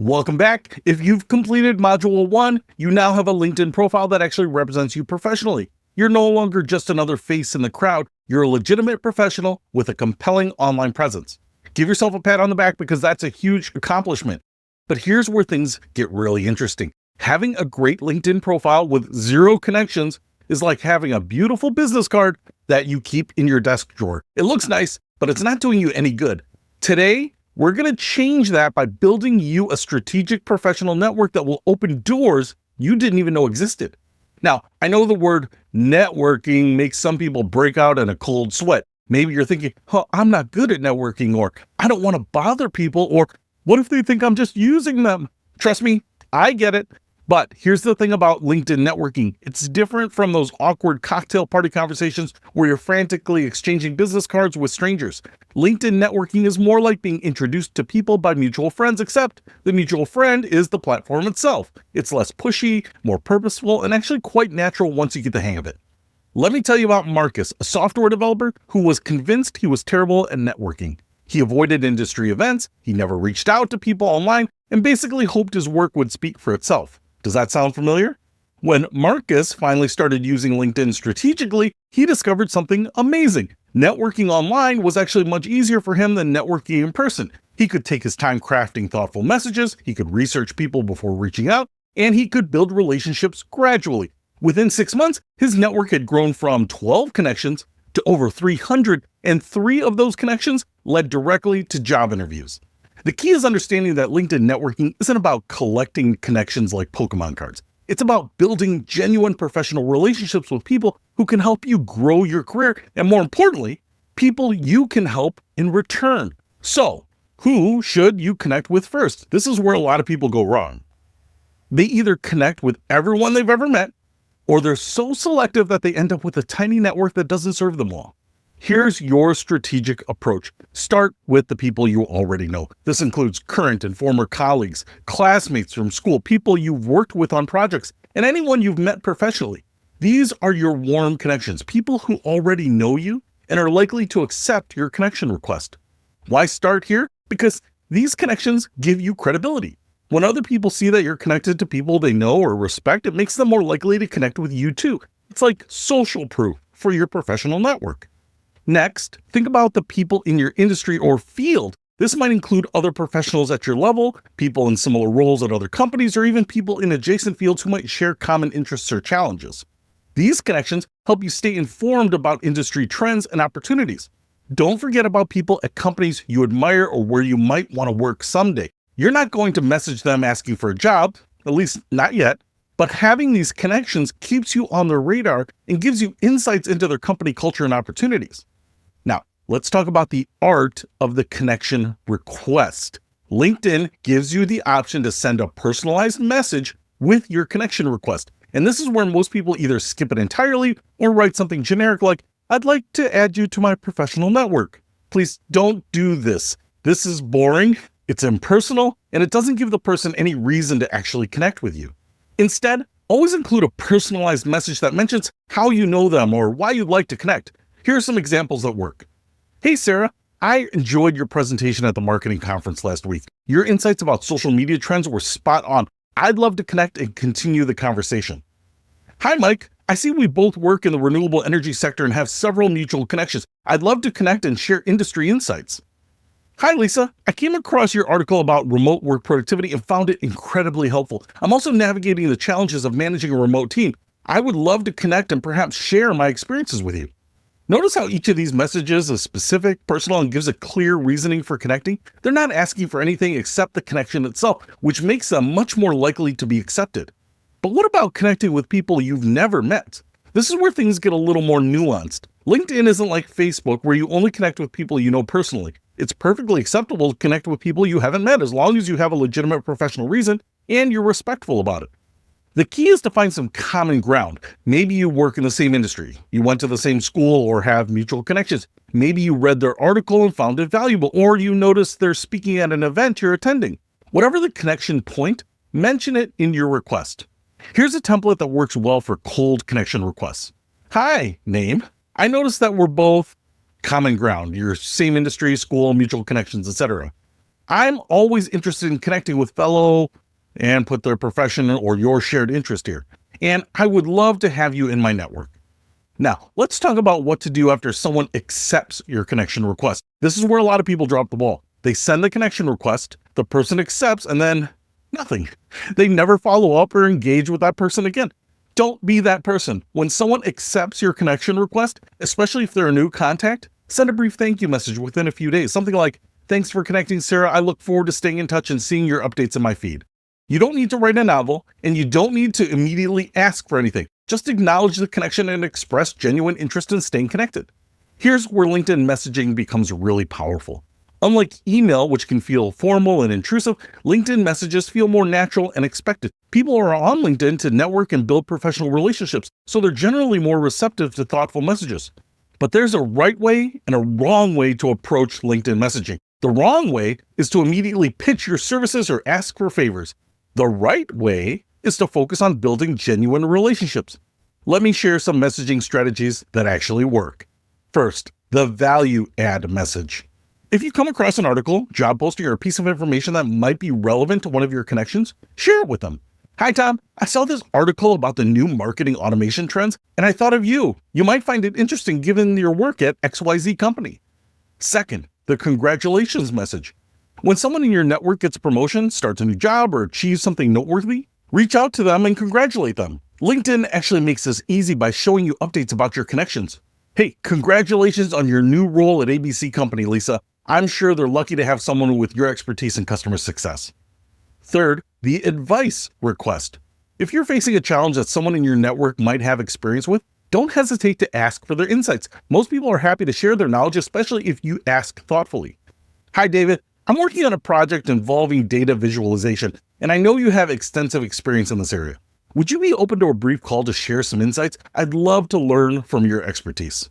Welcome back. If you've completed Module 1, you now have a LinkedIn profile that actually represents you professionally. You're no longer just another face in the crowd. You're a legitimate professional with a compelling online presence. Give yourself a pat on the back because that's a huge accomplishment. But here's where things get really interesting. Having a great LinkedIn profile with 0 connections is like having a beautiful business card that you keep in your desk drawer. It looks nice, but it's not doing you any good. Today, we're going to change that by building you a strategic professional network that will open doors you didn't even know existed. Now, I know the word networking makes some people break out in a cold sweat. Maybe you're thinking, oh, I'm not good at networking, or I don't want to bother people, or what if they think I'm just using them? Trust me, I get it. But here's the thing about LinkedIn networking. It's different from those awkward cocktail party conversations where you're frantically exchanging business cards with strangers. LinkedIn networking is more like being introduced to people by mutual friends, except the mutual friend is the platform itself. It's less pushy, more purposeful, and actually quite natural once you get the hang of it. Let me tell you about Marcus, a software developer who was convinced he was terrible at networking. He avoided industry events, he never reached out to people online, and basically hoped his work would speak for itself. Does that sound familiar? When Marcus finally started using LinkedIn strategically, he discovered something amazing. Networking online was actually much easier for him than networking in person. He could take his time crafting thoughtful messages, he could research people before reaching out, and he could build relationships gradually. Within 6 months, his network had grown from 12 connections to over 300, and 3 of those connections led directly to job interviews. The key is understanding that LinkedIn networking isn't about collecting connections like Pokemon cards. It's about building genuine professional relationships with people who can help you grow your career, and more importantly, people you can help in return. So, who should you connect with first? This is where a lot of people go wrong. They either connect with everyone they've ever met, or they're so selective that they end up with a tiny network that doesn't serve them well. Here's your strategic approach. Start with the people you already know. This includes current and former colleagues, classmates from school, people you've worked with on projects, and anyone you've met professionally. These are your warm connections, people who already know you and are likely to accept your connection request. Why start here? Because these connections give you credibility. When other people see that you're connected to people they know or respect, it makes them more likely to connect with you too. It's like social proof for your professional network. Next, think about the people in your industry or field. This might include other professionals at your level, people in similar roles at other companies, or even people in adjacent fields who might share common interests or challenges. These connections help you stay informed about industry trends and opportunities. Don't forget about people at companies you admire or where you might want to work someday. You're not going to message them asking for a job, at least not yet, but having these connections keeps you on their radar and gives you insights into their company culture and opportunities. Now, let's talk about the art of the connection request. LinkedIn gives you the option to send a personalized message with your connection request. And this is where most people either skip it entirely or write something generic like, I'd like to add you to my professional network. Please don't do this. This is boring, it's impersonal, and it doesn't give the person any reason to actually connect with you. Instead, always include a personalized message that mentions how you know them or why you'd like to connect. Here are some examples that work. Hey, Sarah, I enjoyed your presentation at the marketing conference last week. Your insights about social media trends were spot on. I'd love to connect and continue the conversation. Hi, Mike. I see we both work in the renewable energy sector and have several mutual connections. I'd love to connect and share industry insights. Hi, Lisa. I came across your article about remote work productivity and found it incredibly helpful. I'm also navigating the challenges of managing a remote team. I would love to connect and perhaps share my experiences with you. Notice how each of these messages is specific, personal, and gives a clear reasoning for connecting. They're not asking for anything except the connection itself, which makes them much more likely to be accepted. But what about connecting with people you've never met? This is where things get a little more nuanced. LinkedIn isn't like Facebook where you only connect with people you know personally. It's perfectly acceptable to connect with people you haven't met as long as you have a legitimate professional reason and you're respectful about it. The key is to find some common ground. Maybe you work in the same industry, you went to the same school or have mutual connections. Maybe you read their article and found it valuable, or you noticed they're speaking at an event you're attending. Whatever the connection point, mention it in your request. Here's a template that works well for cold connection requests. Hi, name. I noticed that we're both common ground, your same industry, school, mutual connections, etc. I'm always interested in connecting with fellow and put their profession or your shared interest here. And I would love to have you in my network. Now, let's talk about what to do after someone accepts your connection request. This is where a lot of people drop the ball. They send the connection request, the person accepts, and then nothing. They never follow up or engage with that person again. Don't be that person. When someone accepts your connection request, especially if they're a new contact, send a brief thank you message within a few days. Something like, "Thanks for connecting, Sarah. I look forward to staying in touch and seeing your updates in my feed." You don't need to write a novel, and you don't need to immediately ask for anything. Just acknowledge the connection and express genuine interest in staying connected. Here's where LinkedIn messaging becomes really powerful. Unlike email, which can feel formal and intrusive, LinkedIn messages feel more natural and expected. People are on LinkedIn to network and build professional relationships, so they're generally more receptive to thoughtful messages. But there's a right way and a wrong way to approach LinkedIn messaging. The wrong way is to immediately pitch your services or ask for favors. The right way is to focus on building genuine relationships. Let me share some messaging strategies that actually work. First, the value add message. If you come across an article, job posting, or a piece of information that might be relevant to one of your connections, share it with them. "Hi, Tom. I saw this article about the new marketing automation trends, and I thought of you. You might find it interesting given your work at XYZ company." Second, the congratulations message. When someone in your network gets a promotion, starts a new job, or achieves something noteworthy, reach out to them and congratulate them. LinkedIn actually makes this easy by showing you updates about your connections. "Hey, congratulations on your new role at ABC company, Lisa. I'm sure they're lucky to have someone with your expertise in customer success." Third, the advice request. If you're facing a challenge that someone in your network might have experience with, don't hesitate to ask for their insights. Most people are happy to share their knowledge, especially if you ask thoughtfully. "Hi, David. I'm working on a project involving data visualization, and I know you have extensive experience in this area. Would you be open to a brief call to share some insights? I'd love to learn from your expertise."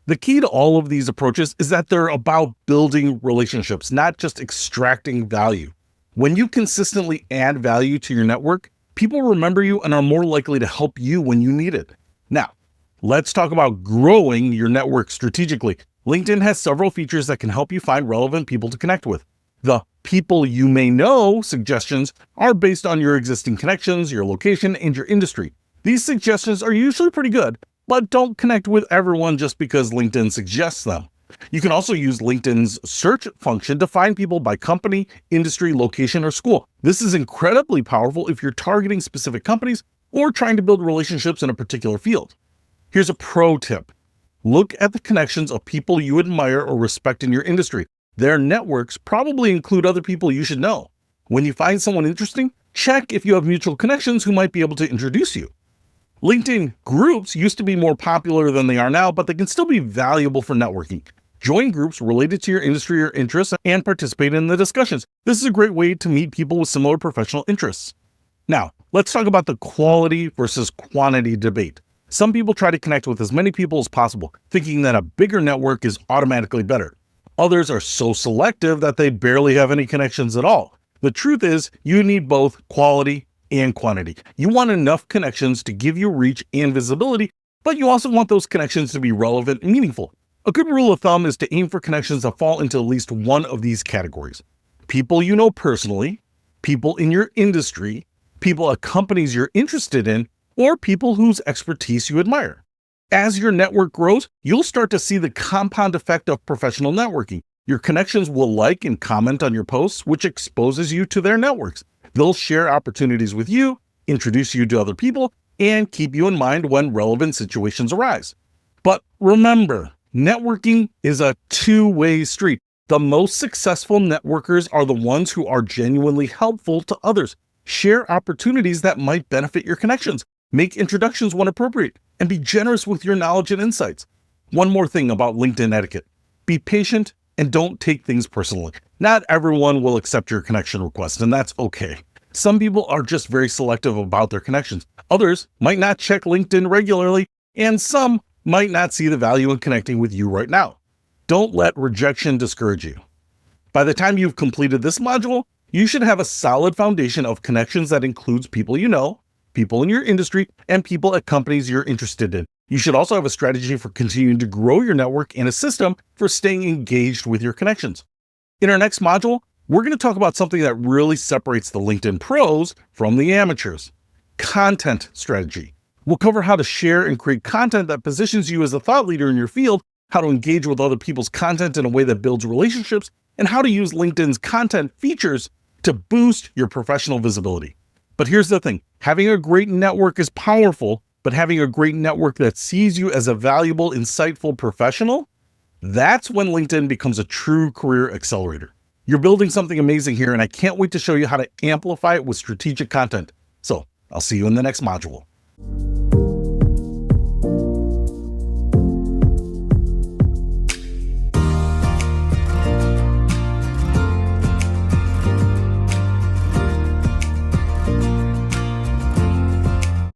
The key to all of these approaches is that they're about building relationships, not just extracting value. When you consistently add value to your network, people remember you and are more likely to help you when you need it. Now, let's talk about growing your network strategically. LinkedIn has several features that can help you find relevant people to connect with. The people you may know suggestions are based on your existing connections, your location, and your industry. These suggestions are usually pretty good, but don't connect with everyone just because LinkedIn suggests them. You can also use LinkedIn's search function to find people by company, industry, location, or school. This is incredibly powerful if you're targeting specific companies or trying to build relationships in a particular field. Here's a pro tip. Look at the connections of people you admire or respect in your industry. Their networks probably include other people you should know. When you find someone interesting, check if you have mutual connections who might be able to introduce you. LinkedIn groups used to be more popular than they are now, but they can still be valuable for networking. Join groups related to your industry or interests and participate in the discussions. This is a great way to meet people with similar professional interests. Now, let's talk about the quality versus quantity debate. Some people try to connect with as many people as possible, thinking that a bigger network is automatically better. Others are so selective that they barely have any connections at all. The truth is, you need both quality and quantity. You want enough connections to give you reach and visibility, but you also want those connections to be relevant and meaningful. A good rule of thumb is to aim for connections that fall into at least one of these categories. People you know personally, people in your industry, people at companies you're interested in, or people whose expertise you admire. As your network grows, you'll start to see the compound effect of professional networking. Your connections will like and comment on your posts, which exposes you to their networks. They'll share opportunities with you, introduce you to other people, and keep you in mind when relevant situations arise. But remember, networking is a two-way street. The most successful networkers are the ones who are genuinely helpful to others. Share opportunities that might benefit your connections. Make introductions when appropriate, and be generous with your knowledge and insights. One more thing about LinkedIn etiquette. Be patient and don't take things personally. Not everyone will accept your connection request, and that's okay. Some people are just very selective about their connections. Others might not check LinkedIn regularly, and some might not see the value in connecting with you right now. Don't let rejection discourage you. By the time you've completed this module, you should have a solid foundation of connections that includes people you know, people in your industry, and people at companies you're interested in. You should also have a strategy for continuing to grow your network and a system for staying engaged with your connections. In our next module, we're going to talk about something that really separates the LinkedIn pros from the amateurs: content strategy. We'll cover how to share and create content that positions you as a thought leader in your field, how to engage with other people's content in a way that builds relationships, and how to use LinkedIn's content features to boost your professional visibility. But here's the thing: having a great network is powerful, but having a great network that sees you as a valuable, insightful professional, that's when LinkedIn becomes a true career accelerator. You're building something amazing here, and I can't wait to show you how to amplify it with strategic content. So I'll see you in the next module.